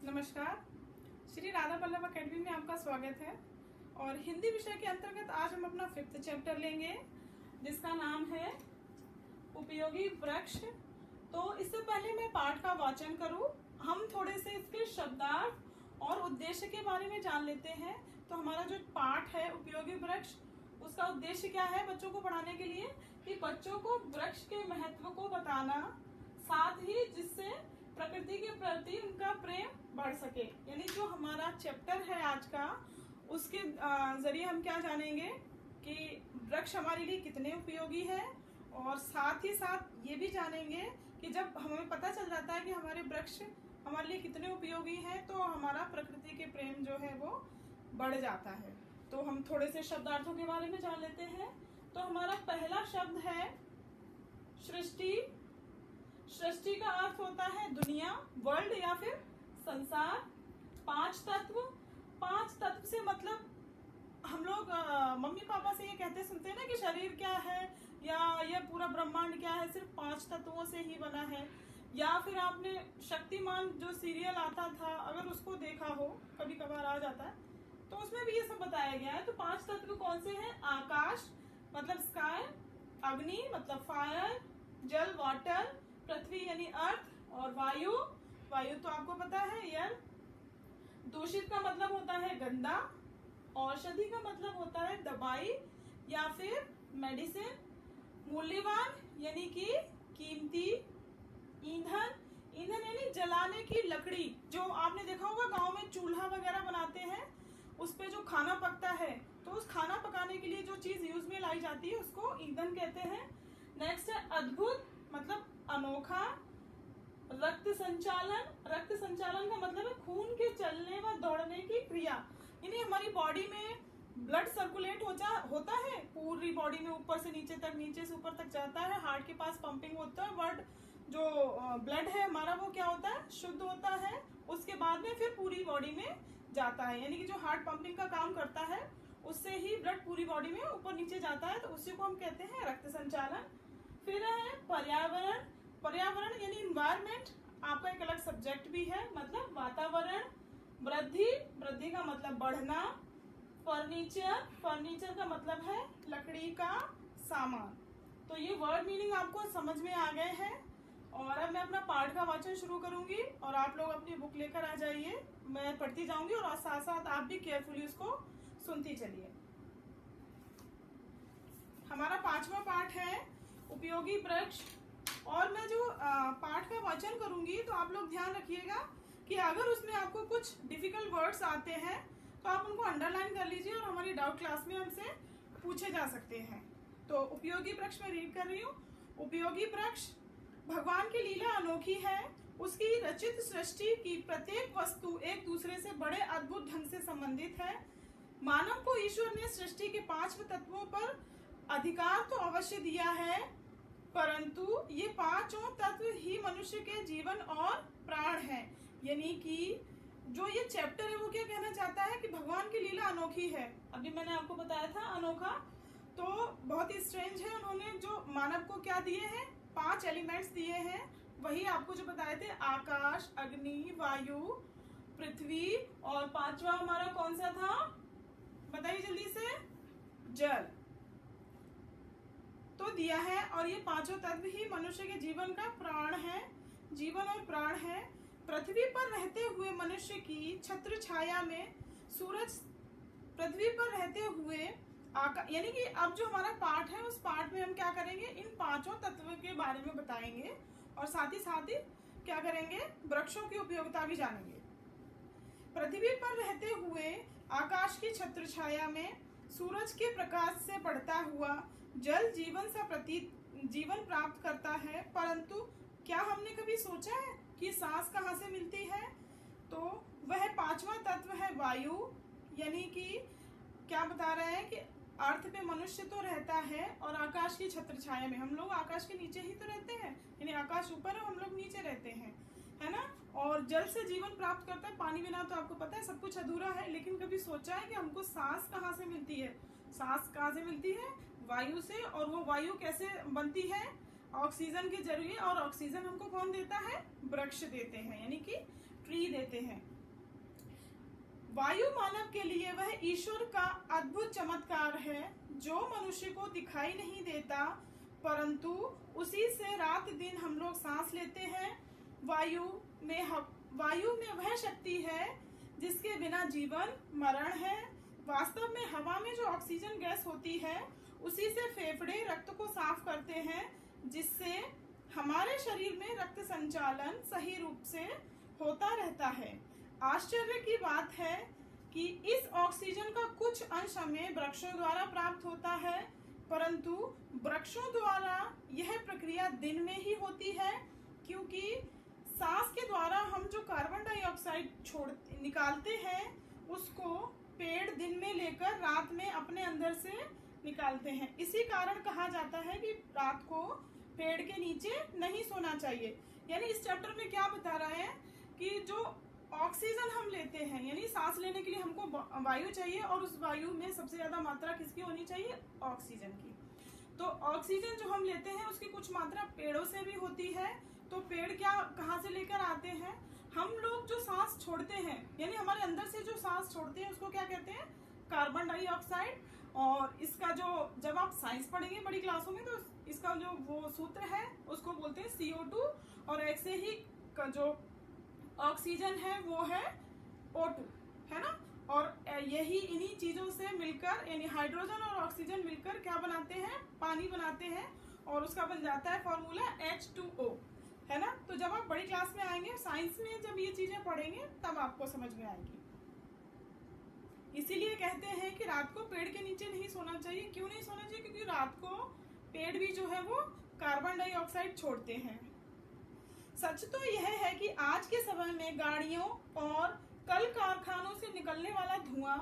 नमस्कार। श्री राधा वल्लभ अकेडमी में आपका स्वागत है। और हिंदी विषय के अंतर्गत आज हम अपना 5th चैप्टर लेंगे जिसका नाम है उपयोगी वृक्ष। तो इससे पहले मैं पाठ का वाचन करूं, हम थोड़े से इसके शब्दार्थ और उद्देश्य के बारे में जान लेते हैं। तो हमारा जो पाठ है उपयोगी वृक्ष, उसका उद्देश्य क्या है बच्चों को पढ़ाने के लिए, कि बच्चों को वृक्ष के महत्व को बताना, साथ ही जिससे प्रकृति के प्रति उनका प्रेम बढ़ सके। यानी जो हमारा चैप्टर है आज का, उसके जरिए हम क्या जानेंगे कि वृक्ष हमारे लिए कितने उपयोगी है, और साथ ही साथ ये भी जानेंगे कि जब हमें पता चल जाता है कि हमारे वृक्ष हमारे लिए कितने उपयोगी हैं, तो हमारा प्रकृति के प्रेम जो है वो बढ़ जाता है। तो हम थोड़े से शब्दार्थों के बारे में जान लेते हैं। तो हमारा पहला शब्द है सृष्टि। सृष्टि का अर्थ होता है दुनिया, वर्ल्ड या फिर संसार। 5 तत्व। 5 तत्व से मतलब हम लोग मम्मी पापा से ये कहते सुनते हैं ना कि शरीर क्या है या ये पूरा ब्रह्मांड क्या है, सिर्फ 5 तत्वों से ही बना है। या फिर आपने शक्तिमान जो सीरियल आता था, अगर उसको देखा हो, कभी कभार आ जाता है, तो उसमें भी ये सब बताया गया है। तो 5 तत्व कौन से हैं? आकाश मतलब स्काई, अग्नि मतलब फायर, जल वाटर, पृथ्वी यानी अर्थ, और वायु, वायु तो आपको पता है एयर। दूषित का मतलब होता है गंदा। औषधि का मतलब होता है दवाई या फिर मेडिसिन। मूल्यवान यानी कि कीमती। ईंधन, ईंधन यानी जलाने की लकड़ी। जो आपने देखा होगा गांव में चूल्हा वगैरह बनाते हैं, उस पे जो खाना पकता है, तो उस खाना पकाने के लिए जो चीज यूज में लाई जाती है उसको ईंधन कहते हैं। नेक्स्ट है अद्भुत मतलब अनोखा। रक्त संचालन, रक्त संचालन का मतलब है खून के चलने व दौड़ने की क्रिया। यानी हमारी बॉडी में ब्लड सर्कुलेट होता है पूरी बॉडी में, ऊपर से नीचे तक, नीचे से ऊपर तक जाता है। हार्ट के पास पंपिंग होता है, बट जो ब्लड है हमारा वो क्या होता है, शुद्ध होता है। उसके बाद में फिर पूरी बॉडी में जाता है। यानी कि जो हार्ट पंपिंग का काम करता है, उससे ही ब्लड पूरी बॉडी में ऊपर नीचे जाता है, तो उसी को हम कहते हैं रक्त संचालन। फिर है पर्यावरण। पर्यावरण यानी इन्वायरमेंट, आपका एक अलग सब्जेक्ट भी है, मतलब वातावरण। वृद्धि, वृद्धि का मतलब बढ़ना। फर्नीचर, फर्नीचर का मतलब है लकड़ी का सामान। तो ये वर्ड मीनिंग आपको समझ में आ गए हैं। और अब मैं अपना पाठ का वाचन शुरू करूंगी और आप लोग अपनी बुक लेकर आ जाइए। मैं पढ़ती जाऊंगी और साथ साथ आप भी केयरफुली उसको सुनती चलिए। हमारा 5वां पाठ है उपयोगी वृक्ष। और मैं जो पाठ का वाचन करूंगी, तो आप लोग ध्यान रखिएगा कि अगर उसमें आपको कुछ डिफिकल्ट वर्ड्स आते हैं तो आप उनको अंडरलाइन कर लीजिए और हमारी डाउट क्लास में हमसे पूछे जा सकते हैं। तो उपयोगी वृक्ष में रीड कर रही हूँ। उपयोगी वृक्ष, भगवान की लीला अनोखी है। उसकी रचित सृष्टि की प्रत्येक वस्तु एक दूसरे से बड़े अद्भुत ढंग से संबंधित है। मानव को ईश्वर ने सृष्टि के 5 तत्वों पर अधिकार तो अवश्य दिया है, परंतु ये 5 तत्व ही मनुष्य के जीवन और प्राण है। यानी कि जो ये चैप्टर है वो क्या कहना चाहता है कि भगवान की लीला अनोखी है। अभी मैंने आपको बताया था अनोखा, तो बहुत ही स्ट्रेंज है। उन्होंने जो मानव को क्या दिए हैं, 5 एलिमेंट्स दिए हैं। वही आपको जो बताए थे, आकाश, अग्नि, वायु, पृथ्वी, और 5वां हमारा कौन सा था, बताइए जल्दी से, जल तो दिया है। और ये 5 तत्व ही मनुष्य के जीवन का प्राण है, जीवन और प्राण है। पृथ्वी पर रहते हुए मनुष्य की छत्र छाया में सूरज, पृथ्वी पर रहते हुए यानी कि अब जो हमारा पाठ है, उस पाठ में हम क्या करेंगे, इन 5 तत्वों के बारे में बताएंगे और साथ ही क्या करेंगे, वृक्षों की उपयोगिता भी जानेंगे। पृथ्वी पर रहते हुए आकाश की छत्र छाया में सूरज के प्रकाश से बढ़ता हुआ जल जीवन प्राप्त करता है, परंतु क्या हमने कभी सोचा है कि सांस कहाँ से मिलती है? तो वह 5वां तत्व है वायु। यानी कि क्या बता रहे हैं कि अर्थ पे मनुष्य तो रहता है और आकाश की छत्र छाया में, हम लोग आकाश के नीचे ही तो रहते हैं, यानी आकाश ऊपर है, हम लोग नीचे रहते हैं, है ना। और जल से जीवन प्राप्त करता है, पानी बिना तो आपको पता है सब कुछ अधूरा है। लेकिन कभी सोचा है कि हमको सांस कहाँ से मिलती है? सांस कहाँ से मिलती है? वायु से। और वो वायु कैसे बनती है? ऑक्सीजन के जरिए। और ऑक्सीजन हमको कौन देता है? वृक्ष देते हैं, यानी कि ट्री देते हैं। वायु मानव के लिए वह ईश्वर का अद्भुत चमत्कार है जो मनुष्य को दिखाई नहीं देता, परंतु उसी से रात दिन हम लोग सांस लेते हैं। वायु में वह शक्ति है जिसके बिना जीवन मरण है। वास्तव में हवा में जो ऑक्सीजन गैस होती है उसी से फेफड़े रक्त को साफ करते हैं, जिससे हमारे शरीर में रक्त संचालन सही रूप से होता रहता है। आश्चर्य की बात है कि इस ऑक्सीजन का कुछ अंश हमें वृक्षों द्वारा प्राप्त होता है, परंतु वृक्षों द्वारा यह प्रक्रिया दिन में ही होती है, क्योंकि सांस के द्वारा हम जो कार्बन डाइऑक्साइड निकालते हैं उसको पेड़ दिन में लेकर रात में अपने अंदर से निकालते हैं। इसी कारण कहा जाता है कि रात को पेड़ के नीचे नहीं सोना चाहिए। यानी इस चैप्टर में क्या बता रहा है कि जो ऑक्सीजन हम लेते हैं, यानी सांस लेने के लिए हमको वायु चाहिए, और उस वायु में सबसे ज्यादा मात्रा किसकी होनी चाहिए? ऑक्सीजन की। तो ऑक्सीजन जो हम लेते हैं उसकी कुछ मात्रा पेड़ों से भी होती है। तो पेड़ कहाँ से लेकर आते हैं? हम लोग जो सांस छोड़ते हैं, यानी हमारे अंदर से जो सांस छोड़ते हैं उसको क्या कहते हैं? Carbon dioxide. और इसका जो जब आप साइंस पढ़ेंगे बड़ी क्लासों में तो इसका जो वो सूत्र है उसको बोलते हैं CO2, और ऐसे ही का जो ऑक्सीजन है वो है O2, है ना। और यही इन्हीं चीजों से मिलकर, यानी हाइड्रोजन और ऑक्सीजन मिलकर क्या बनाते हैं? पानी बनाते हैं, और उसका बन जाता है फॉर्मूला H2O, है ना। तो जब आप बड़ी क्लास में आएंगे, साइंस में जब ये चीजें पढ़ेंगे तब आपको समझ में आएगी। इसीलिए कहते हैं कि रात को पेड़ के नीचे नहीं सोना चाहिए। क्यों नहीं सोना चाहिए? क्योंकि रात को पेड़ भी जो है वो कार्बन डाइऑक्साइड छोड़ते हैं। सच तो यह है कि आज के समय में गाड़ियों और कल कारखानों से निकलने वाला धुआं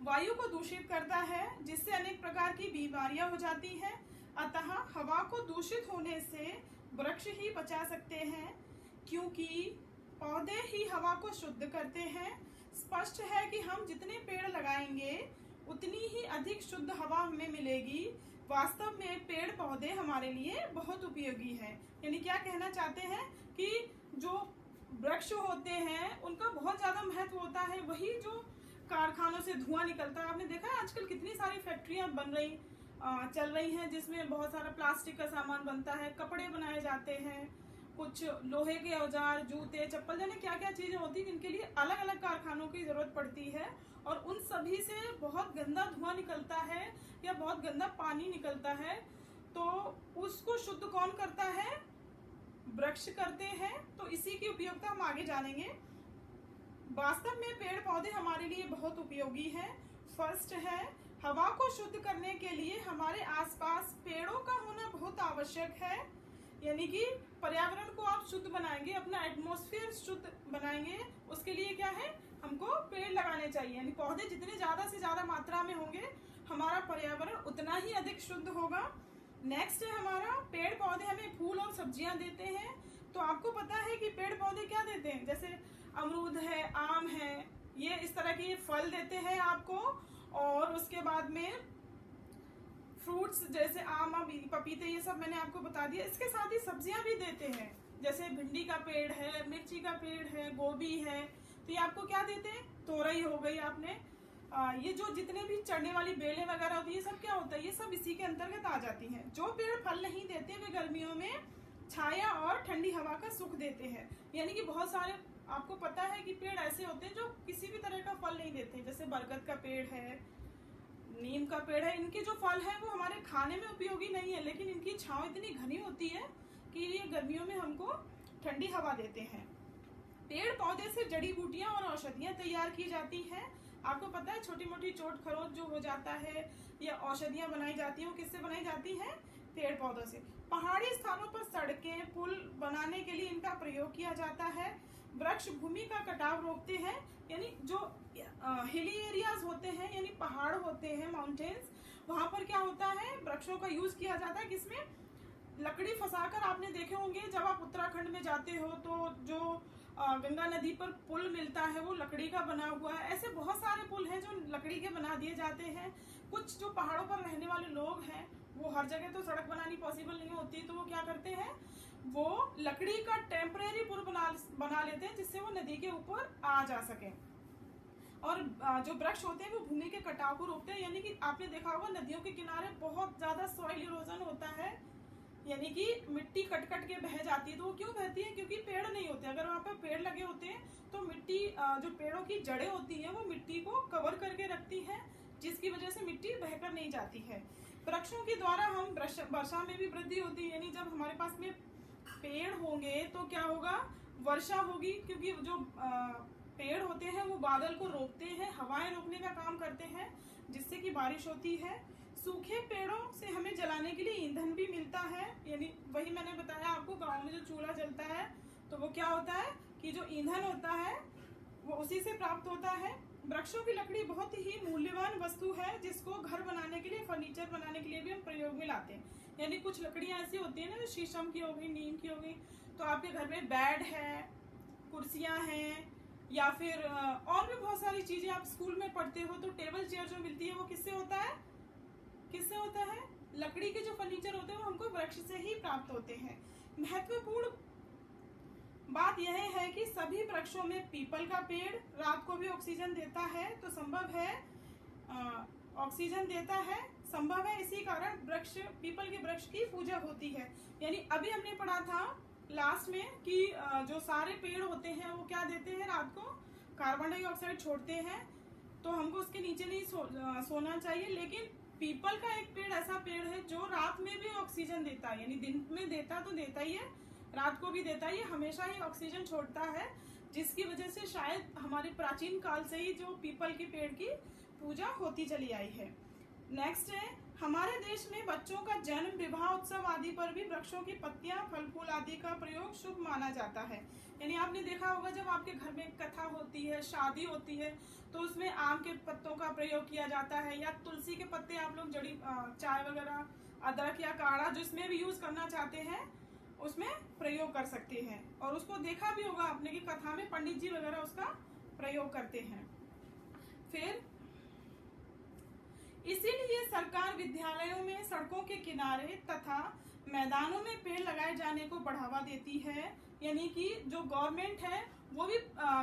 वायु को दूषित करता है, जिससे अनेक प्रकार की बीमारियां हो जाती हैं। अतः हवा को दूषित होने से वृक्ष ही बचा सकते हैं, क्योंकि पौधे ही हवा को शुद्ध करते हैं। स्पष्ट है कि हम जितने पेड़ लगाएंगे उतनी ही अधिक शुद्ध हवा हमें मिलेगी। वास्तव में पेड़ पौधे हमारे लिए बहुत उपयोगी हैं। यानी क्या कहना चाहते हैं कि जो वृक्ष होते हैं उनका बहुत ज्यादा महत्व होता है। वही जो कारखानों से धुआं निकलता है, आपने देखा है आजकल कितनी सारी फैक्ट्रियां चल रही हैं जिसमें बहुत सारा प्लास्टिक का सामान बनता है, कपड़े बनाए जाते हैं, कुछ लोहे के औजार, जूते, चप्पल, जाने क्या क्या चीजें होती हैं जिनके लिए अलग अलग कारखानों की जरूरत पड़ती है, और उन सभी से बहुत गंदा धुआं निकलता है या बहुत गंदा पानी निकलता है। तो उसको शुद्ध कौन करता है? वृक्ष करते हैं। तो इसी की उपयोगिता हम आगे जानेंगे। वास्तव में पेड़ पौधे हमारे लिए बहुत उपयोगी हैं। फर्स्ट है, हवा को शुद्ध करने के लिए हमारे आसपास पेड़ों का होना बहुत आवश्यक है। यानी कि पर्यावरण को आप शुद्ध बनाएंगे, अपना एटमॉस्फेयर शुद्ध बनाएंगे, उसके लिए क्या है? हमको पेड़ लगाने चाहिए। यानी पौधे जितने ज्यादा से ज्यादा मात्रा में होंगे हमारा पर्यावरण उतना ही अधिक शुद्ध होगा। नेक्स्ट है हमारा, पेड़ पौधे हमें फूल और सब्जियां देते हैं। तो आपको पता है कि पेड़ पौधे क्या देते हैं? जैसे अमरूद है, आम है, ये इस तरह के फल देते हैं आपको। और उसके बाद में फ्रूट्स जैसे आम, पपीते, ये सब मैंने आपको बता दिया। इसके साथ ही सब्जियां भी देते हैं, जैसे भिंडी का पेड़ है, मिर्ची का पेड़ है, गोभी है। तो ये आपको क्या देते हैं? तोरई हो गई आपने, ये जो जितने भी चढ़ने वाली बेलें वगैरह होती है, ये सब क्या होता है? ये सब इसी के अंतर्गत आ जाती हैं। जो पेड़ फल नहीं देते वे गर्मियों में छाया और ठंडी हवा का सुख देते हैं। यानी कि बहुत सारे आपको पता है कि पेड़ ऐसे होते हैं जो किसी भी तरह का फल नहीं देते, जैसे बरगद का पेड़ है, नीम का पेड़ है। इनके जो फल है वो हमारे खाने में उपयोगी नहीं है, लेकिन इनकी छांव इतनी घनी होती है कि ये गर्मियों में हमको ठंडी हवा देते हैं। पेड़ पौधे से जड़ी बूटियां और औषधियां तैयार की जाती हैं। आपको पता है छोटी मोटी चोट खरोच जो हो जाता है या औषधियां बनाई जाती हैं, वो किससे बनाई जाती हैं? पेड़ पौधों से। पहाड़ी स्थानों पर सड़कें, पुल बनाने के लिए इनका प्रयोग किया जाता है। वृक्ष भूमि का कटाव रोकते हैं। यानी जो हिली एरियाज होते हैं, यानी पहाड़ होते हैं, माउंटेन्स, वहां पर क्या होता है? वृक्षों का यूज किया जाता है। किसमें? लकड़ी फंसाकर। आपने देखे होंगे जब आप उत्तराखंड में जाते हो तो जो गंगा नदी पर पुल मिलता है वो लकड़ी का बना हुआ है। ऐसे बहुत सारे पुल हैं जो लकड़ी के बना दिए जाते हैं। कुछ जो पहाड़ों पर रहने वाले लोग हैं वो हर जगह तो सड़क बनानी पॉसिबल नहीं होती, तो वो क्या करते हैं? वो लकड़ी का टेम्परेरी पुल बना लेते हैं जिससे वो नदी के ऊपर आ जा सके। और जो वृक्ष होते हैं वो भूमि के कटाव को रोकते हैं, यानी कि आपने देखा होगा नदियों के किनारे बहुत ज्यादा सॉइल इरोजन होता है, यानी कि मिट्टी कट कट के बह जाती है। तो वो क्यों बहती है? क्योंकि पेड़ नहीं होते। अगर वहाँ पे पेड़ लगे होते हैं तो मिट्टी, जो पेड़ों की जड़ें होती हैं वो मिट्टी को कवर करके रखती है, जिसकी वजह से मिट्टी बहकर नहीं जाती है। वृक्षों के द्वारा हम वर्षा में भी वृद्धि होती है, यानी जब हमारे पास में पेड़ होंगे तो क्या होगा? वर्षा होगी, क्योंकि जो पेड़ होते हैं वो बादल को रोकते हैं, हवाएं रोकने का काम करते हैं, जिससे कि बारिश होती है। सूखे पेड़ों से हमें जलाने के लिए ईंधन भी मिलता है, यानी वही मैंने बताया आपको, गांव में जो चूल्हा जलता है तो वो क्या होता है कि जो ईंधन होता है वो उसी से प्राप्त होता है। वृक्षों की लकड़ी बहुत ही मूल्यवान वस्तु है, जिसको घर बनाने के लिए, फर्नीचर बनाने के लिए भी हम प्रयोग में लाते हैं। यानी कुछ लकड़ियां ऐसी होती है ना, जो शीशम की हो गई, नीम की हो गई, तो आपके घर में बेड है, कुर्सियां हैं, या फिर और भी बहुत सारी चीजें। आप स्कूल में पढ़ते हो तो टेबल चेयर जो मिलती है वो किससे होता है? किससे होता है? लकड़ी के जो फर्नीचर होते हैं वो हमको वृक्ष से ही प्राप्त होते हैं। महत्वपूर्ण बात यह है कि सभी वृक्षों में पीपल का पेड़ रात को भी ऑक्सीजन देता है, तो संभव है ऑक्सीजन देता है, संभव है, इसी कारण वृक्ष, पीपल के वृक्ष की पूजा होती है। यानी अभी हमने पढ़ा था लास्ट में कि जो सारे पेड़ होते हैं वो क्या देते हैं? रात को कार्बन डाइऑक्साइड छोड़ते हैं, तो हमको उसके नीचे नहीं सोना चाहिए। लेकिन पीपल का एक पेड़ ऐसा पेड़ है जो रात में भी ऑक्सीजन देता है, यानी दिन में देता तो देता ही है, रात को भी देता ही है, हमेशा ही ऑक्सीजन छोड़ता है, जिसकी वजह से शायद हमारे प्राचीन काल से ही जो पीपल के पेड़ की पूजा होती चली आई है। नेक्स्ट है, हमारे देश में बच्चों का जन्म, विवाह, उत्सव आदि पर भी वृक्षों की पत्तियां, फल फूल आदि का प्रयोग शुभ माना जाता है। यानी आपने देखा होगा जब आपके घर में कथा होती है, शादी होती है, तो उसमें आम के पत्तों का प्रयोग किया जाता है, या तुलसी के पत्ते आप लोग जड़ी चाय वगैरह, अदरक या काढ़ा जिसमें भी यूज करना चाहते हैं उसमें प्रयोग कर सकते हैं। और उसको देखा भी होगा आपने कि कथा में पंडित जी वगैरह उसका प्रयोग करते हैं। फिर इसीलिए सरकार विद्यालयों में, सड़कों के किनारे तथा मैदानों में पेड़ लगाए जाने को बढ़ावा देती है। यानी कि जो गवर्नमेंट है वो भी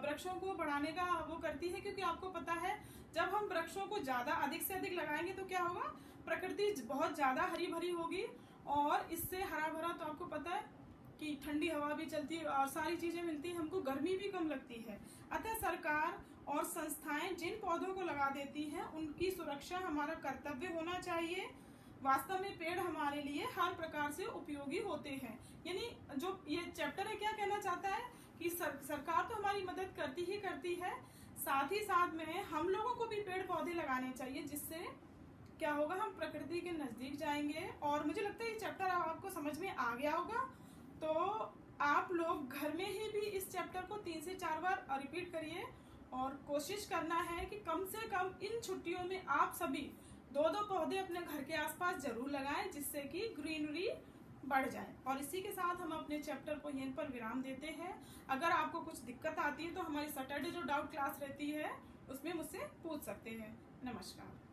वृक्षों को बढ़ाने का वो करती है, क्योंकि आपको पता है जब हम वृक्षों को ज्यादा अधिक से अधिक लगाएंगे तो क्या होगा? प्रकृति बहुत ज्यादा हरी भरी होगी, और इससे हरा भरा, तो आपको पता है कि ठंडी हवा भी चलती है और सारी चीजें मिलती है, हमको गर्मी भी कम लगती है। अतः सरकार और संस्थाएं जिन पौधों को लगा देती हैं उनकी सुरक्षा हमारा कर्तव्य होना चाहिए। वास्तव में पेड़ हमारे लिए हर प्रकार से उपयोगी होते हैं। यानी जो ये चैप्टर है क्या कहना चाहता है कि सरकार तो हमारी मदद करती ही करती है, साथ ही साथ में हम लोगों को भी पेड़ पौधे लगाने चाहिए, जिससे क्या होगा? हम प्रकृति के नजदीक जाएंगे। और मुझे लगता है ये चैप्टर आपको समझ में आ गया होगा, तो आप लोग घर में ही भी इस चैप्टर को 3 से 4 बार रिपीट करिए, और कोशिश करना है कि कम से कम इन छुट्टियों में आप सभी 2-2 पौधे अपने घर के आसपास जरूर लगाएं, जिससे कि ग्रीनरी बढ़ जाए। और इसी के साथ हम अपने चैप्टर को यहीं पर विराम देते हैं। अगर आपको कुछ दिक्कत आती है तो हमारी सैटरडे जो डाउट क्लास रहती है उसमें मुझसे पूछ सकते हैं। नमस्कार।